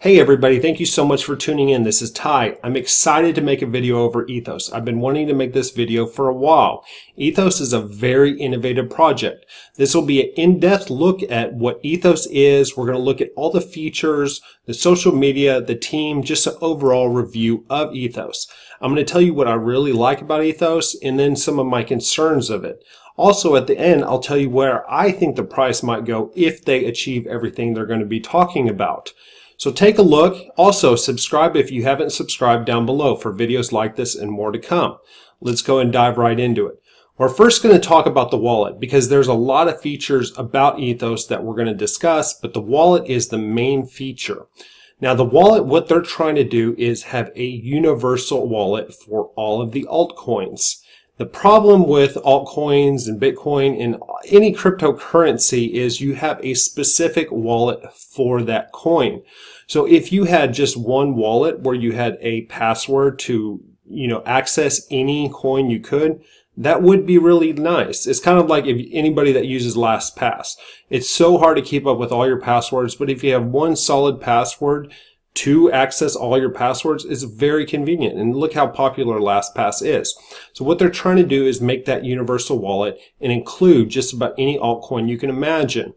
Hey everybody, thank you so much for tuning in. This is Ty. I'm excited to make a video over Ethos. I've been wanting to make this video for a while. Ethos is a very innovative project. This will be an in-depth look at what Ethos is. We're going to look at all the features, the social media, the team, just an overall review of Ethos. I'm going to tell you what I really like about Ethos and then some of my concerns of it. Also, at the end, I'll tell you where I think the price might go if they achieve everything they're going to be talking about. So take a look. Also, subscribe if you haven't subscribed down below for videos like this and more to come. Let's go and dive right into it. We're first going to talk about the wallet because there's a lot of features about Ethos that we're going to discuss, but the wallet is the main feature. Now, the wallet, what they're trying to do is have a universal wallet for all of the altcoins. The problem with altcoins and Bitcoin and any cryptocurrency is you have a specific wallet for that coin. So if you had just one wallet where you had a password to, access any coin you could, that would be really nice. It's kind of like if anybody that uses LastPass. It's so hard to keep up with all your passwords, but if you have one solid password to access all your passwords, is very convenient. And look how popular LastPass is. So what they're trying to do is make that universal wallet and include just about any altcoin you can imagine.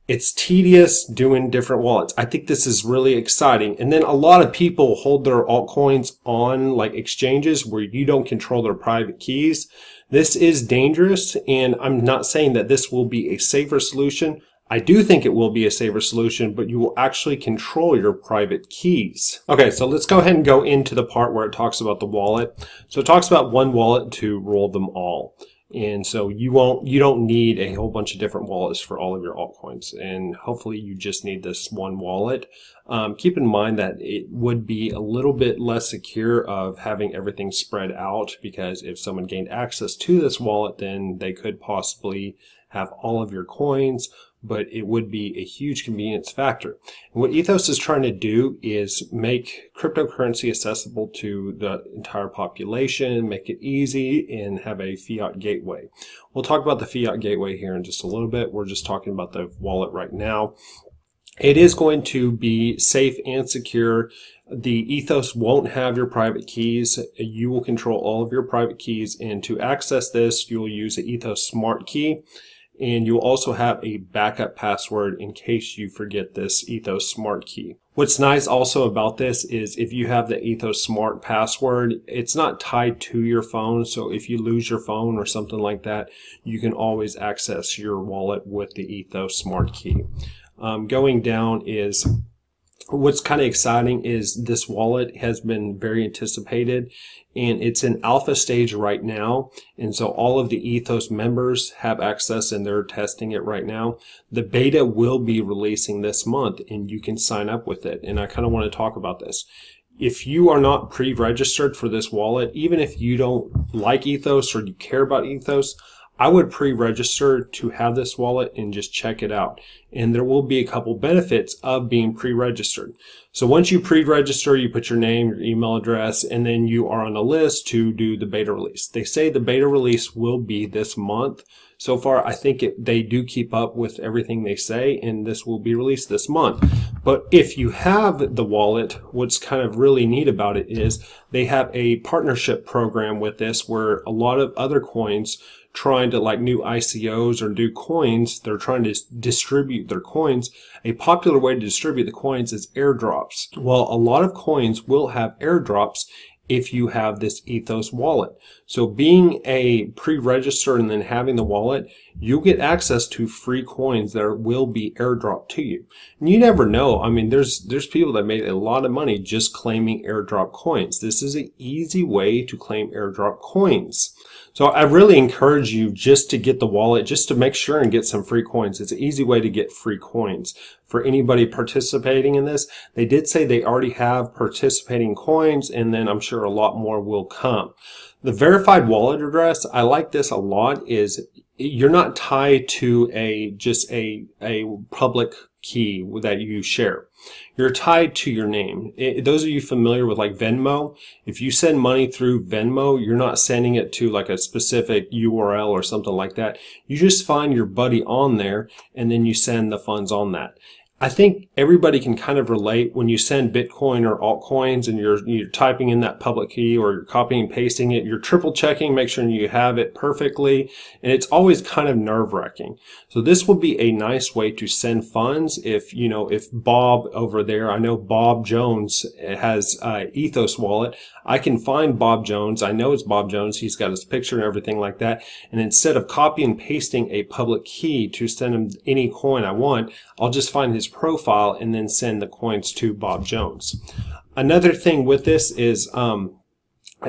It's tedious doing different wallets. I think this is really exciting. And then a lot of people hold their altcoins on like exchanges where you don't control their private keys. This is dangerous, and I'm not saying that this will be a safer solution. I do think it will be a safer solution, but you will actually control your private keys. Okay, so let's go ahead and go into the part where it talks about the wallet. So it talks about one wallet to rule them all. And so you don't need a whole bunch of different wallets for all of your altcoins. And hopefully you just need this one wallet. Keep in mind that it would be a little bit less secure of having everything spread out, because if someone gained access to this wallet, then they could possibly have all of your coins, but it would be a huge convenience factor. And what Ethos is trying to do is make cryptocurrency accessible to the entire population, make it easy, and have a fiat gateway. We'll talk about the fiat gateway here in just a little bit. We're just talking about the wallet right now. It is going to be safe and secure. The Ethos won't have your private keys. You will control all of your private keys, and to access this, you'll use an Ethos Smart Key. And you'll also have a backup password in case you forget this Ethos Smart Key. What's nice also about this is if you have the Ethos Smart password, it's not tied to your phone. So if you lose your phone or something like that, you can always access your wallet with the Ethos Smart Key. Going down is what's kind of exciting is this wallet has been very anticipated, and it's in alpha stage right now. And so all of the Ethos members have access and they're testing it right now. The beta will be releasing this month and you can sign up with it. And I kind of want to talk about this. If you are not pre-registered for this wallet, even if you don't like Ethos or you care about Ethos, I would pre-register to have this wallet and just check it out. And there will be a couple benefits of being pre-registered. So once you pre-register, you put your name, your email address, and then you are on a list to do the beta release. They say the beta release will be this month. So far, I think they do keep up with everything they say, and this will be released this month. But if you have the wallet, what's kind of really neat about it is they have a partnership program with this where a lot of other coins trying to, like new ICOs or do coins, they're trying to distribute their coins. A popular way to distribute the coins is airdrops. Well, a lot of coins will have airdrops if you have this Ethos wallet. So being a pre-register and then having the wallet, you'll get access to free coins that will be airdropped to you. And you never know. I mean, there's people that made a lot of money just claiming airdrop coins. This is an easy way to claim airdrop coins. So I really encourage you just to get the wallet, just to make sure and get some free coins. It's an easy way to get free coins. For anybody participating in this, they did say they already have participating coins, and then I'm sure a lot more will come. The verified wallet address, I like this a lot, is you're not tied to just a public key that you share. You're tied to your name. Those of you familiar with like Venmo, if you send money through Venmo, you're not sending it to like a specific URL or something like that. You just find your buddy on there and then you send the funds on that. I think everybody can kind of relate when you send Bitcoin or altcoins and you're typing in that public key or you're copying and pasting it, you're triple checking, make sure you have it perfectly, and it's always kind of nerve-wracking. So this would be a nice way to send funds if, if Bob over there, I know Bob Jones has Ethos wallet, I can find Bob Jones, I know it's Bob Jones, he's got his picture and everything like that, and instead of copy and pasting a public key to send him any coin I want, I'll just find his profile and then send the coins to Bob Jones. Another thing with this is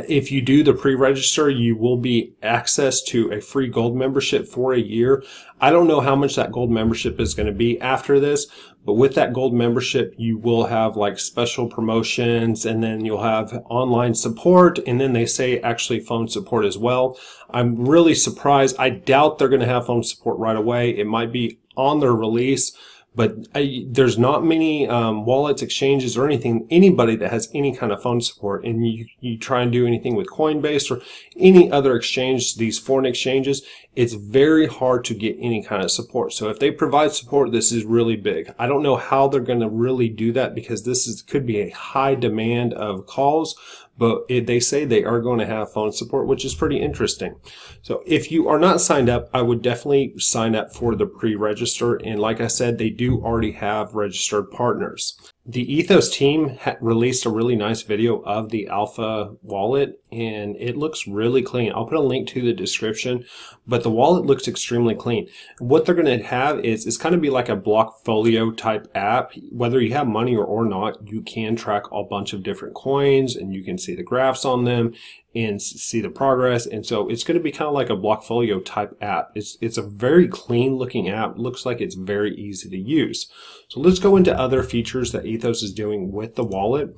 if you do the pre-register, you will be access to a free gold membership for a year. I don't know how much that gold membership is going to be after this, but with that gold membership, you will have like special promotions, and then you'll have online support, and then they say actually phone support as well. I'm really surprised. I doubt they're going to have phone support right away. It might be on their release, but there's not many wallets, exchanges, or anybody that has any kind of phone support. And you try and do anything with Coinbase or any other exchange, these foreign exchanges, it's very hard to get any kind of support. So if they provide support, this is really big. I don't know how they're going to really do that because could be a high demand of calls, but they say they are going to have phone support, which is pretty interesting. So if you are not signed up, I would definitely sign up for the pre-register. And like I said, they do already have registered partners. The Ethos team released a really nice video of the Alpha wallet, and it looks really clean. I'll put a link to the description, but the wallet looks extremely clean. What they're going to have is it's kind of be like a Blockfolio type app. Whether you have money or not, you can track a bunch of different coins, and you can see the graphs on them and see the progress. And so it's going to be kind of like a Blockfolio type app. It's a very clean looking app. It looks like it's very easy to use. So let's go into other features that Ethos is doing with the wallet.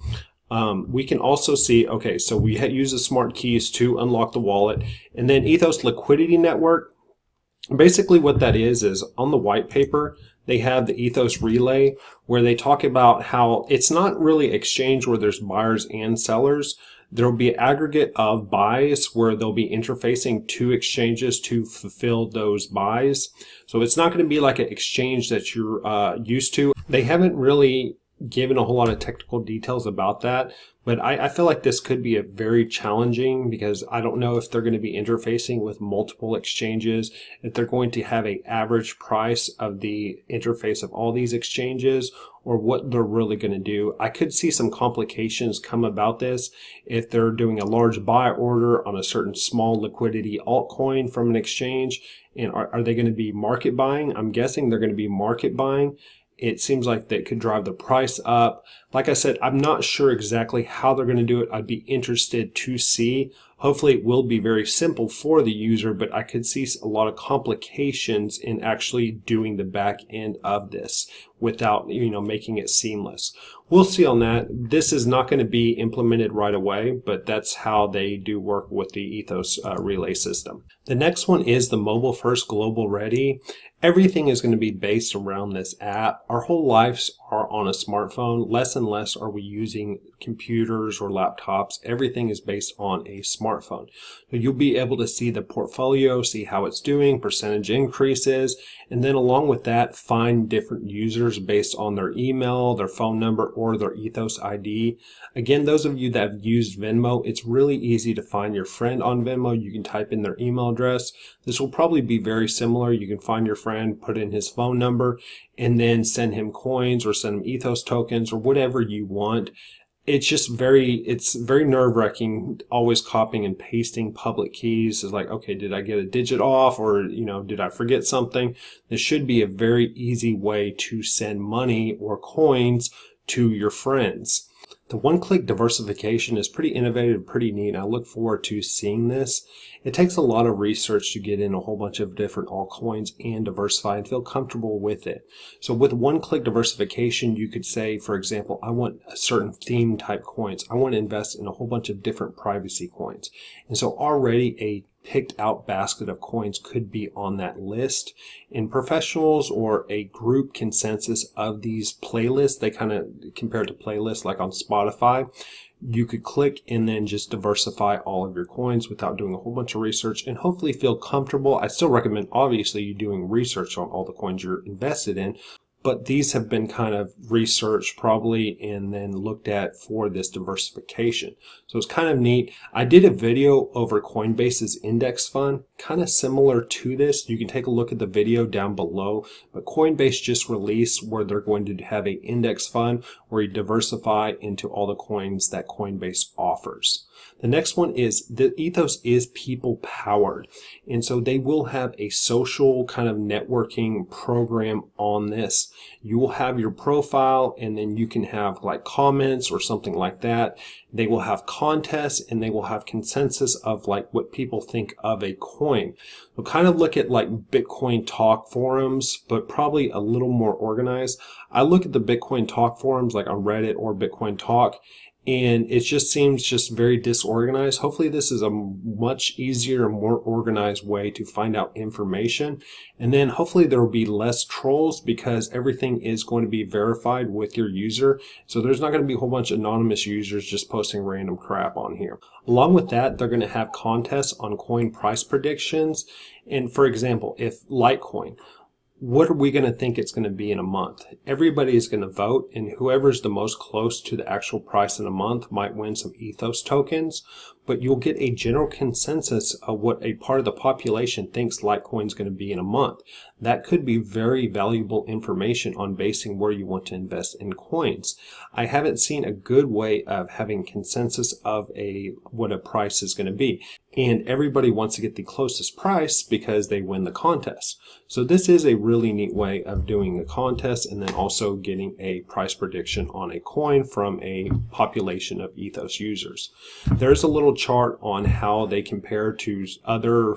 We can also see, okay, so we use the smart keys to unlock the wallet, and then Ethos Liquidity Network. Basically what that is on the white paper, they have the Ethos Relay where they talk about how it's not really exchange where there's buyers and sellers. There will be an aggregate of buys where they'll be interfacing two exchanges to fulfill those buys. So it's not going to be like an exchange that you're used to. They haven't really given a whole lot of technical details about that, but I feel like this could be a very challenging because I don't know if they're going to be interfacing with multiple exchanges, if they're going to have an average price of the interface of all these exchanges, or what they're really going to do. I could see some complications come about this if they're doing a large buy order on a certain small liquidity altcoin from an exchange. And are they going to be market buying? I'm guessing they're going to be market buying. It seems like they could drive the price up. Like I said, I'm not sure exactly how they're going to do it. I'd be interested to see. Hopefully it will be very simple for the user, but I could see a lot of complications in actually doing the back end of this without, making it seamless. We'll see on that. This is not going to be implemented right away, but that's how they do work with the Ethos relay system. The next one is the mobile first global ready. Everything is going to be based around this app. Our whole lives are on a smartphone. Less and less are we using computers or laptops. Everything is based on a smartphone. So you'll be able to see the portfolio, see how it's doing, percentage increases, and then along with that, find different users based on their email, their phone number, or their Ethos ID. Again, those of you that have used Venmo, it's really easy to find your friend on Venmo. You can type in their email address. This will probably be very similar. You can find your friend, put in his phone number, and then send him coins or send him Ethos tokens or whatever you want. It's very nerve-wracking always copying and pasting public keys. It's like, okay, did I get a digit off, or did I forget something? This should be a very easy way to send money or coins to your friends. The one-click diversification is pretty innovative, pretty neat. I look forward to seeing this. It takes a lot of research to get in a whole bunch of different altcoins and diversify and feel comfortable with it. So with one-click diversification, you could say, for example, I want a certain theme type coins. I want to invest in a whole bunch of different privacy coins. And so already a picked out basket of coins could be on that list. In professionals or a group consensus of these playlists, they kind of compare it to playlists like on Spotify. You could click and then just diversify all of your coins without doing a whole bunch of research and hopefully feel comfortable. I still recommend obviously you doing research on all the coins you're invested in, but these have been kind of researched probably and then looked at for this diversification. So it's kind of neat. I did a video over Coinbase's index fund, kind of similar to this. You can take a look at the video down below, but Coinbase just released where they're going to have an index fund where you diversify into all the coins that Coinbase offers. The next one is the Ethos is people powered. And so they will have a social kind of networking program on this. You will have your profile and then you can have like comments or something like that. They will have contests and they will have consensus of like what people think of a coin. We'll kind of look at like Bitcoin talk forums, but probably a little more organized. I look at the Bitcoin talk forums like on Reddit or Bitcoin talk, and it just seems just very disorganized. Hopefully this is a much easier and more organized way to find out information. And then hopefully there will be less trolls because everything is going to be verified with your user. So there's not going to be a whole bunch of anonymous users just posting random crap on here. Along with that, they're going to have contests on coin price predictions. And for example, if Litecoin, what are we going to think it's going to be in a month? Everybody is going to vote, and whoever's the most close to the actual price in a month might win some Ethos tokens, but you'll get a general consensus of what a part of the population thinks Litecoin is going to be in a month. That could be very valuable information on basing where you want to invest in coins. I haven't seen a good way of having consensus of what a price is going to be. And everybody wants to get the closest price because they win the contest. So this is a really neat way of doing a contest and then also getting a price prediction on a coin from a population of Ethos users. There's a little chart on how they compare to other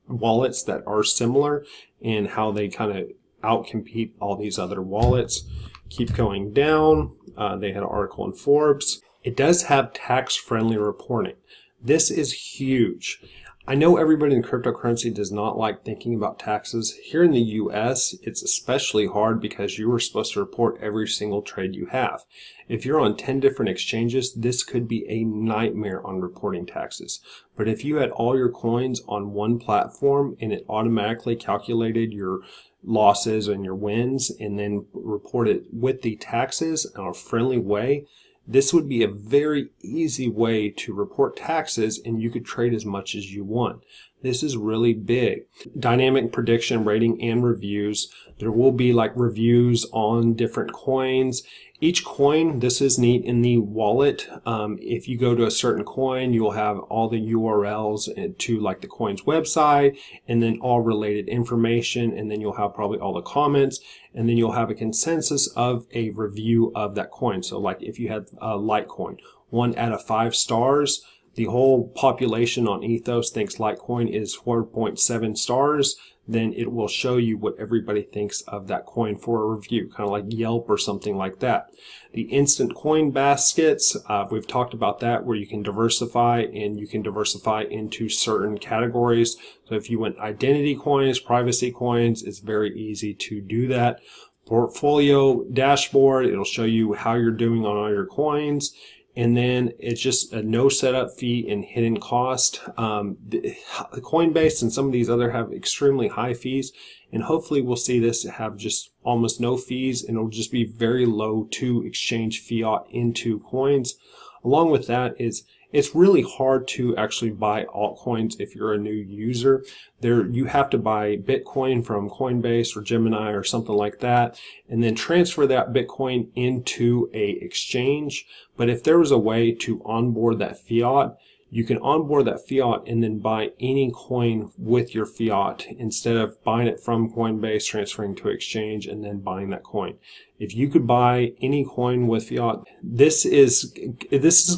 wallets that are similar and how they kind of outcompete all these other wallets. Keep going down. They had an article in Forbes. It does have tax-friendly reporting. This is huge. I know everybody in cryptocurrency does not like thinking about taxes. Here in the US, it's especially hard because you are supposed to report every single trade you have. If you're on 10 different exchanges, this could be a nightmare on reporting taxes. But if you had all your coins on one platform and it automatically calculated your losses and your wins and then reported with the taxes in a friendly way, this would be a very easy way to report taxes and you could trade as much as you want. This is really big. Dynamic prediction, rating, and reviews. There will be like reviews on different coins. Each coin, this is neat in the wallet. If you go to a certain coin, you'll have all the URLs to like the coin's website and then all related information. And then you'll have probably all the comments and then you'll have a consensus of a review of that coin. So like if you had Litecoin, 1 out of 5 stars, the whole population on Ethos thinks Litecoin is 4.7 stars, then it will show you what everybody thinks of that coin for a review, kind of like Yelp or something like that. The instant coin baskets, we've talked about that, where you can diversify and you can diversify into certain categories. So if you want identity coins, privacy coins, it's very easy to do that. Portfolio dashboard, it'll show you how you're doing on all your coins. And then it's just a no setup fee and hidden cost. The Coinbase and some of these other have extremely high fees, and hopefully we'll see this have just almost no fees, and it'll just be very low to exchange fiat into coins. Along with that is it's really hard to actually buy altcoins if you're a new user. You have to buy Bitcoin from Coinbase or Gemini or something like that, and then transfer that Bitcoin into a exchange. But if there was a way to onboard that fiat, you can onboard that fiat and then buy any coin with your fiat instead of buying it from Coinbase, transferring to exchange, and then buying that coin. If you could buy any coin with fiat, this is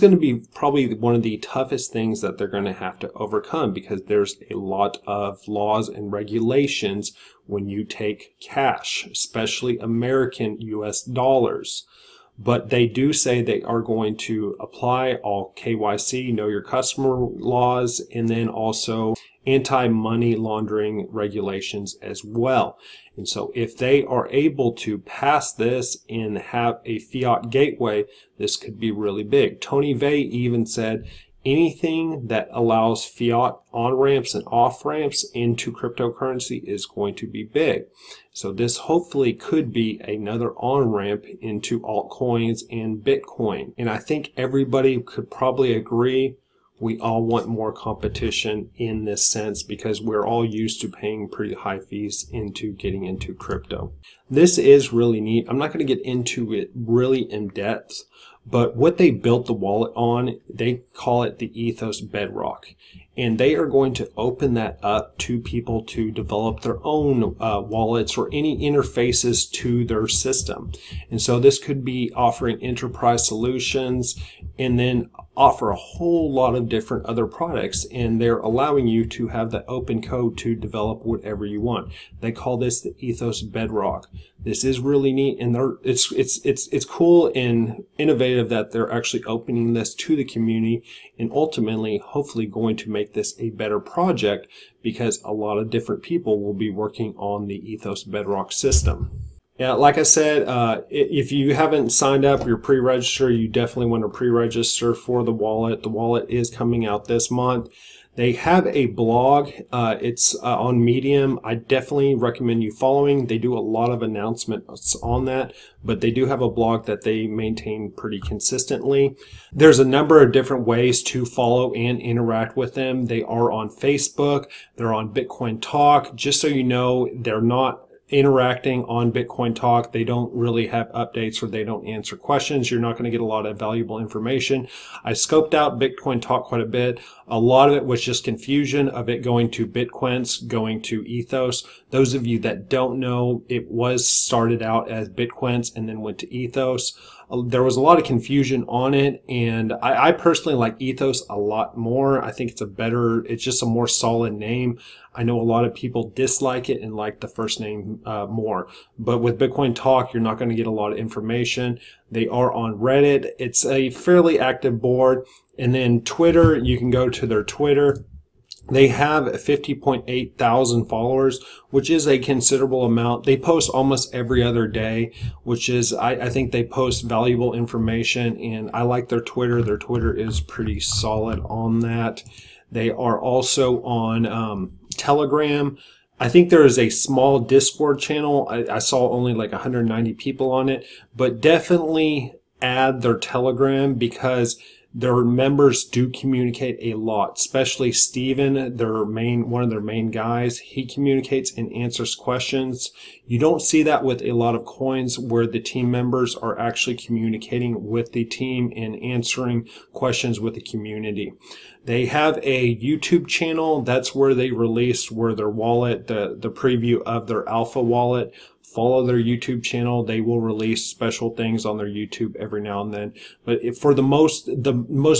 going to be probably one of the toughest things that they're going to have to overcome, because there's a lot of laws and regulations when you take cash, especially American US dollars. But they do say they are going to apply all KYC, know your customer laws, and then also anti-money laundering regulations as well. And so if they are able to pass this and have a fiat gateway, this could be really big. Tony Vay even said anything that allows fiat on-ramps and off-ramps into cryptocurrency is going to be big. So this hopefully could be another on-ramp into altcoins and Bitcoin. And I think everybody could probably agree we all want more competition in this sense because we're all used to paying pretty high fees into getting into crypto. This is really neat. I'm not going to get into it really in depth, but what they built the wallet on, they call it the Ethos Bedrock. And they are going to open that up to people to develop their own wallets or any interfaces to their system. And so this could be offering enterprise solutions and then offer a whole lot of different other products, and they're allowing you to have the open code to develop whatever you want. They call this the Ethos Bedrock. This is really neat, and it's cool and innovative that they're actually opening this to the community and ultimately hopefully going to make this a better project because a lot of different people will be working on the Ethos Bedrock system. Yeah, like I said, if you haven't signed up or pre-register, you definitely want to pre-register for the wallet. The wallet is coming out this month. They have a blog. It's on Medium. I definitely recommend you following. They do a lot of announcements on that, but they do have a blog that they maintain pretty consistently. There's a number of different ways to follow and interact with them. They are on Facebook. They're on Bitcoin Talk. Just so you know, they're not interacting on Bitcoin Talk. They don't really have updates or they don't answer questions. You're not going to get a lot of valuable information. I scoped out Bitcoin Talk quite a bit. A lot of it was just confusion of it going to Bitcoins, going to Ethos. Those of you that don't know, it was started out as Bitcoins and then went to Ethos. There was a lot of confusion on it, and I personally like Ethos a lot more. I think it's just a more solid name. I know a lot of people dislike it and like the first name more. But with Bitcoin Talk, you're not going to get a lot of information. They are on Reddit. It's a fairly active board. And then Twitter, you can go to their Twitter. They have 50.8 thousand followers, which is a considerable amount. They post almost every other day, which is, I think they post valuable information, and I like their Twitter. Their Twitter is pretty solid on that. They are also on Telegram. I think there is a small Discord channel. I saw only like 190 people on it, but definitely add their Telegram because their members do communicate a lot, especially Steven, one of their main guys. He communicates and answers questions. You don't see that with a lot of coins where the team members are actually communicating with the team and answering questions with the community. They have a YouTube channel. That's where they release their wallet, the preview of their alpha wallet. Follow their YouTube channel. They will release special things on their YouTube every now and then. But for the most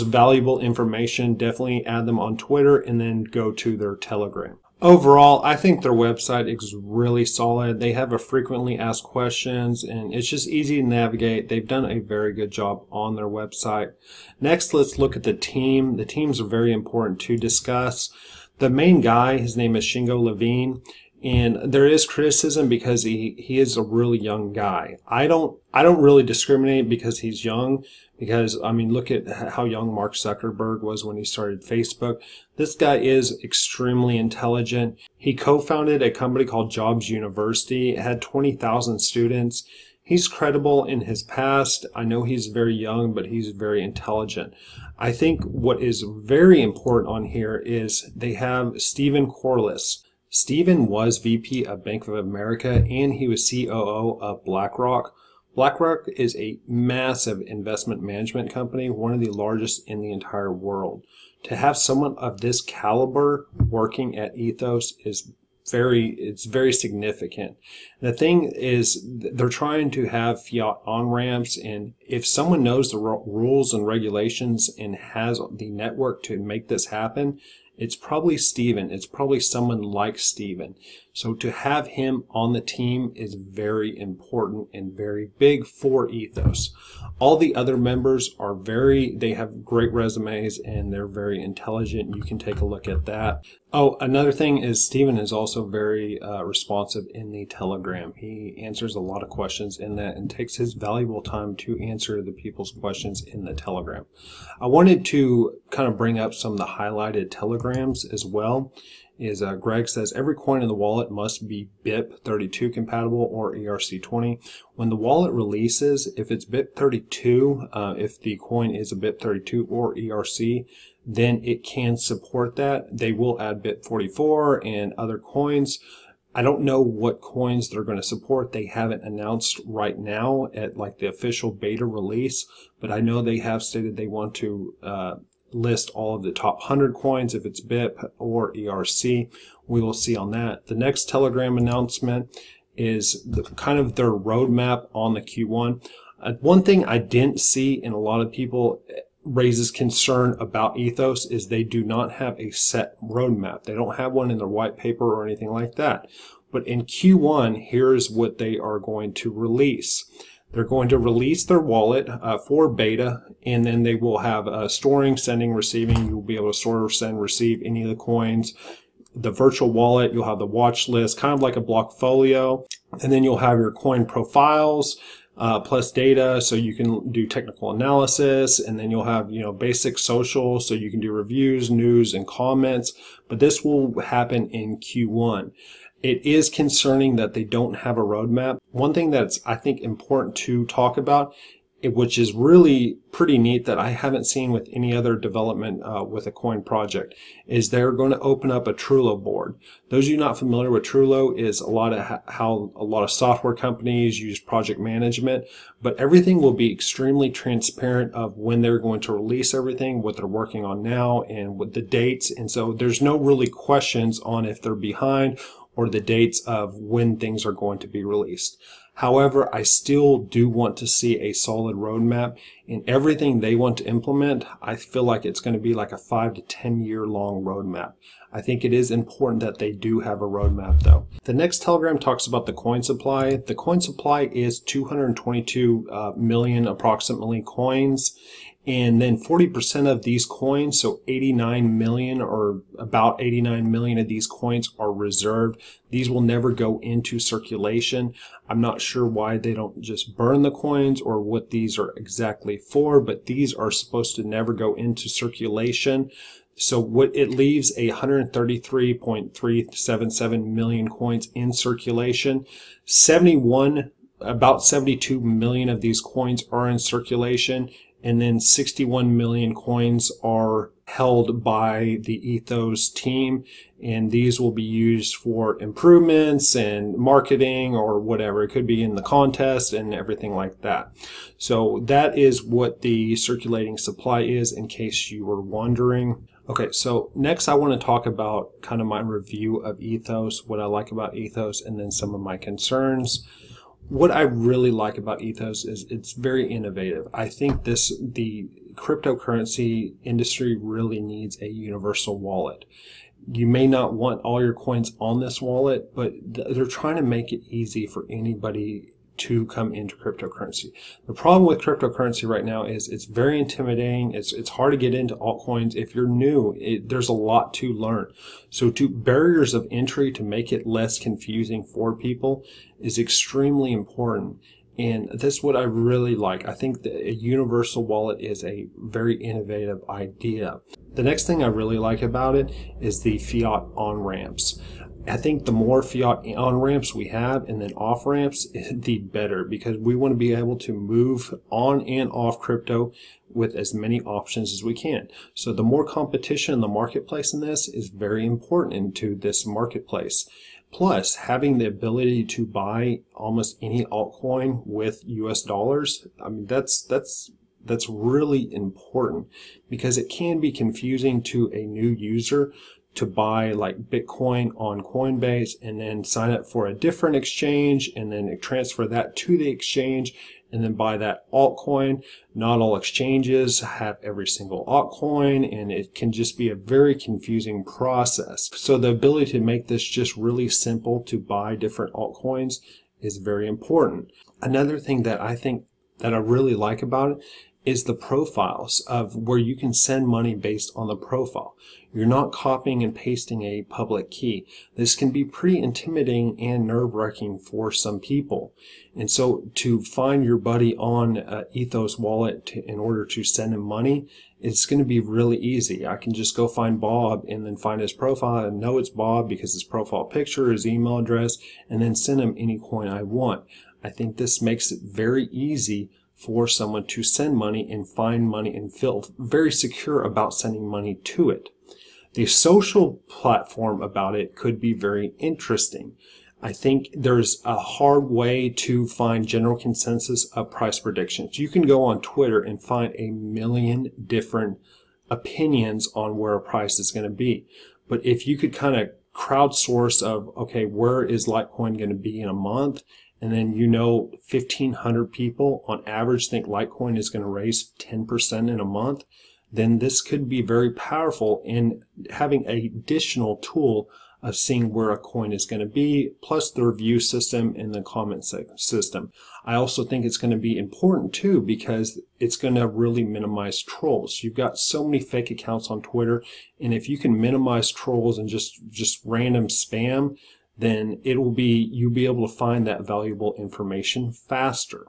valuable information, definitely add them on Twitter and then go to their Telegram. Overall, I think their website is really solid. They have a frequently asked questions, and it's just easy to navigate. They've done a very good job on their website. Next, let's look at the team. The teams are very important to discuss. The main guy, his name is Shingo Levine. And there is criticism because he is a really young guy. I don't really discriminate because he's young, because I mean, look at how young Mark Zuckerberg was when he started Facebook. This guy is extremely intelligent. He co-founded a company called Jobs University. It had 20,000 students. He's credible in his past. I know he's very young, but he's very intelligent. I think what is very important on here is they have Stephen Corliss. Stephen was VP of Bank of America, and he was COO of BlackRock. BlackRock is a massive investment management company, one of the largest in the entire world. To have someone of this caliber working at Ethos is very significant. The thing is, they're trying to have fiat on-ramps, and if someone knows the rules and regulations and has the network to make this happen, It's probably Steven. It's probably someone like Steven. So to have him on the team is very important and very big for Ethos. All the other members are they have great resumes and they're very intelligent. You can take a look at that. Oh, another thing is Steven is also very responsive in the Telegram. He answers a lot of questions in that and takes his valuable time to answer the people's questions in the Telegram. I wanted to kind of bring up some of the highlighted Telegrams as well. Greg says every coin in the wallet must be BIP32 compatible or ERC20. When the wallet releases, if it's BIP32, if the coin is a BIP32 or ERC, then it can support that. They will add BIP44 and other coins. I don't know what coins they're going to support. They haven't announced right now at like the official beta release, but I know they have stated they want to list all of the top 100 coins if it's BIP or ERC. We will see on that. The next Telegram announcement is kind of their roadmap on the Q1. One thing I didn't see, and a lot of people raises concern about Ethos, is they do not have a set roadmap. They don't have one in their white paper or anything like that. But in Q1, here's what they are going to release. They're going to release their wallet for beta, and then they will have storing, sending, receiving. You'll be able to store, send, receive any of the coins. The virtual wallet, you'll have the watch list, kind of like a Blockfolio. And then you'll have your coin profiles plus data, so you can do technical analysis. And then you'll have, basic social, so you can do reviews, news, and comments. But this will happen in Q1. It is concerning that they don't have a roadmap. One thing that's, I think, important to talk about, which is really pretty neat that I haven't seen with any other development with a coin project, is they're going to open up a Trello board. Those of you not familiar with Trello is a lot of how a lot of software companies use project management, but everything will be extremely transparent of when they're going to release everything, what they're working on now, and with the dates. And so there's no really questions on if they're behind or the dates of when things are going to be released. However, I still do want to see a solid roadmap. In everything they want to implement, I feel like it's going to be like a 5 to 10 year long roadmap. I think it is important that they do have a roadmap though. The next Telegram talks about the coin supply. The coin supply is 222 million approximately coins. And then 40% of these coins, so 89 million or about 89 million of these coins are reserved. These will never go into circulation. I'm not sure why they don't just burn the coins or what these are exactly for, but these are supposed to never go into circulation. So what it leaves 133.377 million coins in circulation. About 72 million of these coins are in circulation. And then 61 million coins are held by the Ethos team, and these will be used for improvements and marketing or whatever. It could be in the contest and everything like that. So that is what the circulating supply is, in case you were wondering. Okay, so next I want to talk about kind of my review of Ethos, what I like about Ethos, and then some of my concerns. What I really like about Ethos is it's very innovative. I think the cryptocurrency industry really needs a universal wallet. You may not want all your coins on this wallet, but they're trying to make it easy for anybody to come into cryptocurrency. The problem with cryptocurrency right now is it's very intimidating. It's hard to get into altcoins. If you're new, there's a lot to learn. So barriers of entry to make it less confusing for people is extremely important. And that's what I really like. I think that a universal wallet is a very innovative idea. The next thing I really like about it is the fiat on-ramps. I think the more fiat on-ramps we have and then off-ramps, the better, because we want to be able to move on and off crypto with as many options as we can. So the more competition in the marketplace in this is very important into this marketplace. Plus, having the ability to buy almost any altcoin with US dollars, I mean, that's really important, because it can be confusing to a new user to buy like Bitcoin on Coinbase and then sign up for a different exchange and then transfer that to the exchange and then buy that altcoin. Not all exchanges have every single altcoin, and it can just be a very confusing process. So the ability to make this just really simple to buy different altcoins is very important. Another thing that I think that I really like about it is the profiles of where you can send money based on the profile. You're not copying and pasting a public key. This can be pretty intimidating and nerve-wracking for some people. And so to find your buddy on Ethos wallet in order to send him money, it's going to be really easy. I can just go find Bob and then find his profile and know it's Bob because his profile picture, his email address, and then send him any coin I want. I think this makes it very easy for someone to send money and find money and feel very secure about sending money to it. The social platform about it could be very interesting. I think there's a hard way to find general consensus of price predictions. You can go on Twitter and find a million different opinions on where a price is going to be. But if you could kind of crowdsource of, okay, where is Litecoin going to be in a month? And then 1,500 people on average think Litecoin is going to raise 10% in a month, then this could be very powerful in having an additional tool of seeing where a coin is going to be, plus the review system and the comment system. I also think it's going to be important too because it's going to really minimize trolls. You've got so many fake accounts on Twitter, and if you can minimize trolls and just random spam, then you'll be able to find that valuable information faster.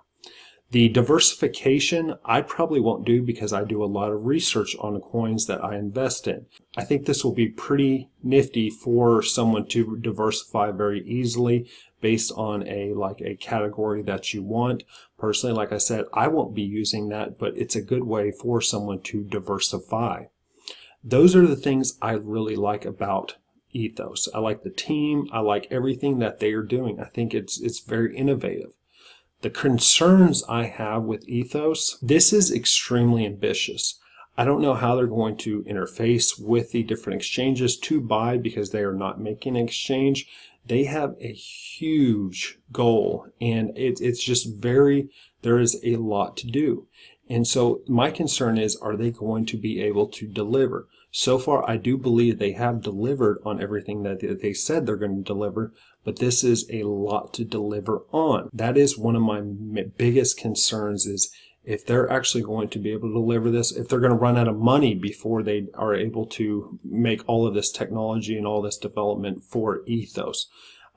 The diversification, I probably won't do because I do a lot of research on the coins that I invest in. I think this will be pretty nifty for someone to diversify very easily based on a category that you want. Personally, like I said, I won't be using that, but it's a good way for someone to diversify. Those are the things I really like about Ethos. I like the team. I like everything that they are doing. I think it's very innovative. The concerns I have with Ethos, this is extremely ambitious. I don't know how they're going to interface with the different exchanges to buy because they are not making an exchange. They have a huge goal, and it's just there is a lot to do. And so my concern is, are they going to be able to deliver? So far, I do believe they have delivered on everything that they said they're going to deliver, but this is a lot to deliver on. That is one of my biggest concerns, is if they're actually going to be able to deliver this, if they're going to run out of money before they are able to make all of this technology and all this development for Ethos.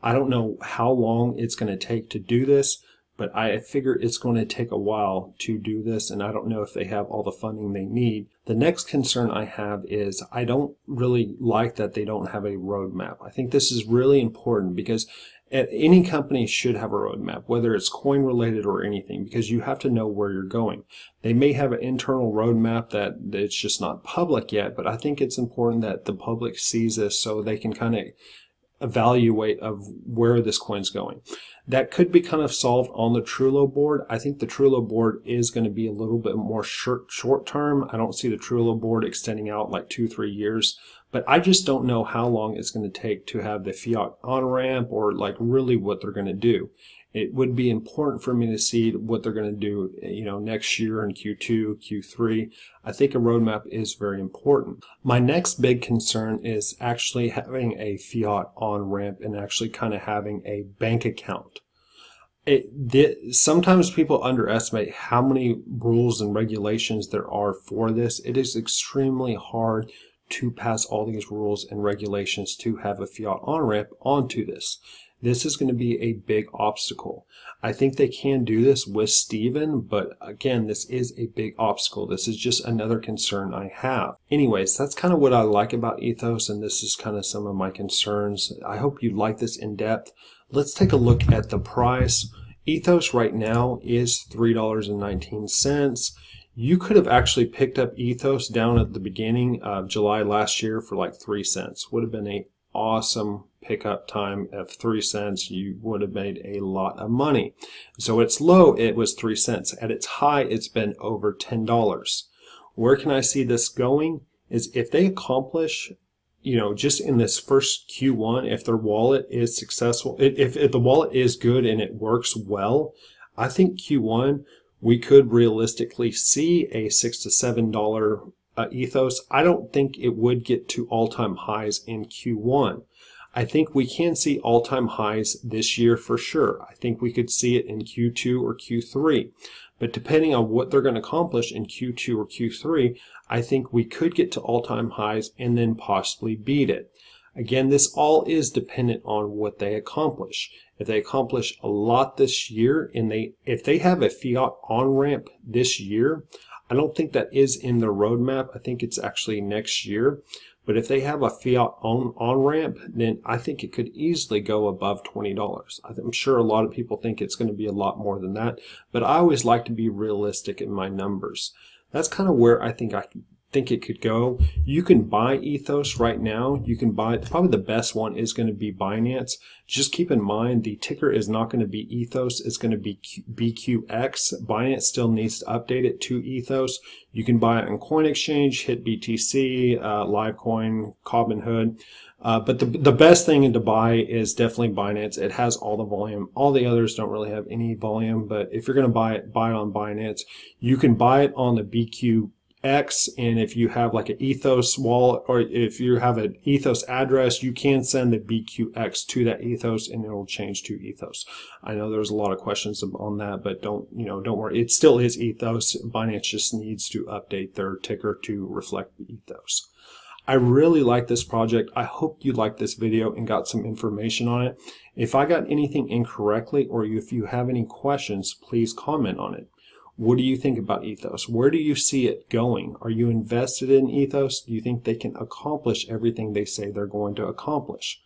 I don't know how long it's going to take to do this, but I figure it's going to take a while to do this, and I don't know if they have all the funding they need. The next concern I have is I don't really like that they don't have a roadmap. I think this is really important because any company should have a roadmap, whether it's coin related or anything, because you have to know where you're going. They may have an internal roadmap that it's just not public yet, but I think it's important that the public sees this so they can kind of evaluate of where this coin's going. That could be kind of solved on the Trullo board. I think the Trullo board is going to be a little bit more short term. I don't see the Trullo board extending out like 2-3 years, but I just don't know how long it's going to take to have the fiat on-ramp or like really what they're going to do. It would be important for me to see what they're going to do, next year in Q2, Q3. I think a roadmap is very important. My next big concern is actually having a fiat on-ramp and actually kind of having a bank account. Sometimes people underestimate how many rules and regulations there are for this. It is extremely hard to pass all these rules and regulations to have a fiat on-ramp onto this. This is going to be a big obstacle. I think they can do this with Steven, but again, this is a big obstacle. This is just another concern I have. Anyways, that's kind of what I like about Ethos, and this is kind of some of my concerns. I hope you like this in depth. Let's take a look at the price. Ethos right now is $3.19. You could have actually picked up Ethos down at the beginning of July last year for like 3 cents. Would have been an awesome pickup time of 3 cents. You would have made a lot of money. So its low, it was 3 cents. At its high, it's been over $10. Where can I see this going? Is if they accomplish, just in this first Q1, if their wallet is successful, if the wallet is good and it works well, I think Q1 we could realistically see a $6 to $7 Ethos. I don't think it would get to all-time highs in Q1. I think we can see all-time highs this year for sure. I think we could see it in Q2 or Q3. But depending on what they're going to accomplish in Q2 or Q3, I think we could get to all-time highs and then possibly beat it. Again, this all is dependent on what they accomplish. If they accomplish a lot this year, and if they have a fiat on-ramp this year, I don't think that is in their roadmap. I think it's actually next year. But if they have a fiat on-ramp, then I think it could easily go above $20. I'm sure a lot of people think it's going to be a lot more than that, but I always like to be realistic in my numbers. That's kind of where I think it could go. You can buy Ethos right now. You can buy, probably the best one is going to be Binance. Just keep in mind the ticker is not going to be Ethos, it's going to be BQX. Binance still needs to update it to Ethos. You can buy it on Coin Exchange, Hit BTC, Livecoin, Robinhood. But the best thing to buy is definitely Binance. It has all the volume. All the others don't really have any volume, but if you're going to buy it on Binance. You can buy it on the BQX, and if you have like an Ethos wallet, or if you have an Ethos address, you can send the BQX to that Ethos and it'll change to Ethos. I know there's a lot of questions on that, but don't worry. It still is Ethos. Binance just needs to update their ticker to reflect the Ethos. I really like this project. I hope you liked this video and got some information on it. If I got anything incorrectly, or if you have any questions, please comment on it. What do you think about Ethos? Where do you see it going? Are you invested in Ethos? Do you think they can accomplish everything they say they're going to accomplish?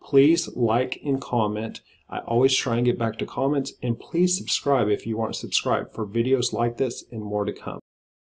Please like and comment. I always try and get back to comments, and please subscribe if you aren't subscribed for videos like this and more to come.